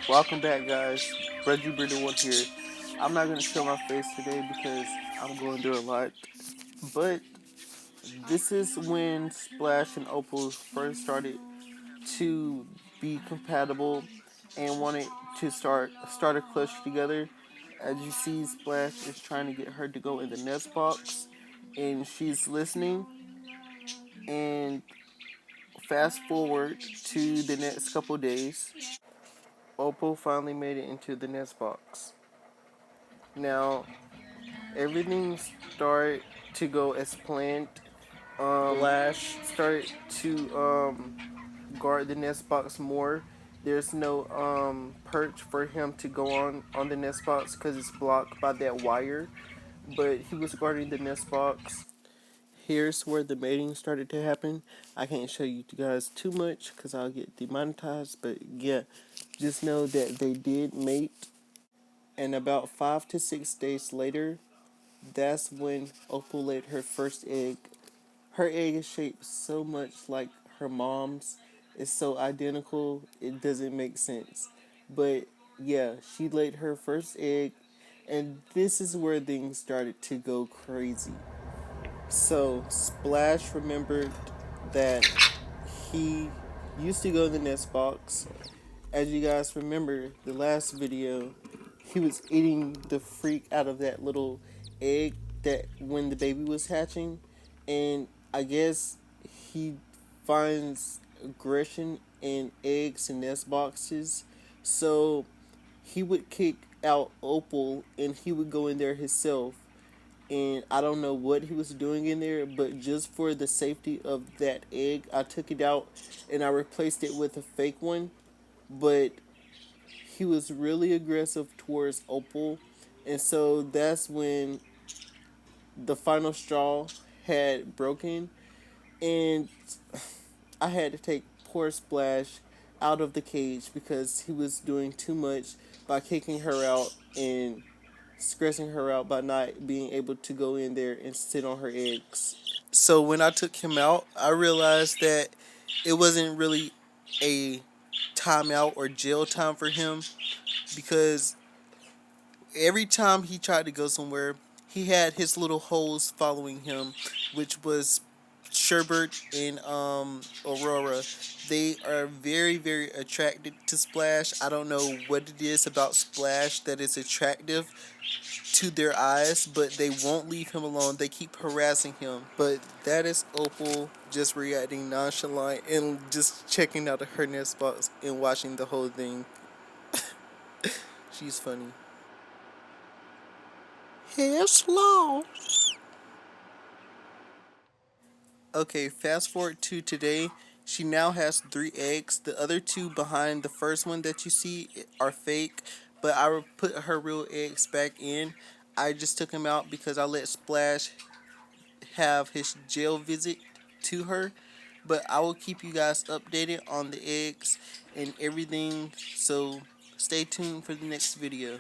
Welcome back, guys. Budgie Breeder One here. I'm not gonna show my face today because I'm going through a lot, but this is when Splash and Opal first started to be compatible and wanted to start a clutch together. As you see, Splash is trying to get her to go in the nest box, and she's listening. And fast forward to the next couple days, Opal finally made it into the nest box. Now, everything started to go as planned. Lash started to guard the nest box more. There's no perch for him to go on the nest box because it's blocked by that wire. But he was guarding the nest box. Here's where the mating started to happen. I can't show you guys too much because I'll get demonetized. But yeah, just know that they did mate. And about 5 to 6 days later, that's when Opal laid her first egg. Her egg is shaped so much like her mom's. It's so identical, it doesn't make sense. But yeah, she laid her first egg, and this is where things started to go crazy. So, Splash remembered that he used to go in the nest box. As you guys remember, the last video, he was eating the freak out of that little egg that when the baby was hatching, and I guess he finds aggression in eggs and nest boxes, so he would kick out Opal and he would go in there himself. And I don't know what he was doing in there, but just for the safety of that egg, I took it out and I replaced it with a fake one. But he was really aggressive towards Opal, and so that's when the final straw had broken, and I had to take poor Splash out of the cage because he was doing too much by kicking her out and stressing her out by not being able to go in there and sit on her eggs. So when I took him out, I realized that it wasn't really a timeout or jail time for him because every time he tried to go somewhere, he had his little hoes following him, which was Sherbert and Aurora. They are very, very attracted to Splash. I don't know what it is about Splash that is attractive to their eyes, but they won't leave him alone. They keep harassing him. But that is Opal just reacting nonchalant and just checking out her nest box and watching the whole thing. She's funny. Here's Law. Okay, fast forward to today. She now has 3 eggs. The other two behind the first one that you see are fake, but I will put her real eggs back in. I just took them out because I let Splash have his jail visit to her. But I will keep you guys updated on the eggs and everything. So stay tuned for the next video.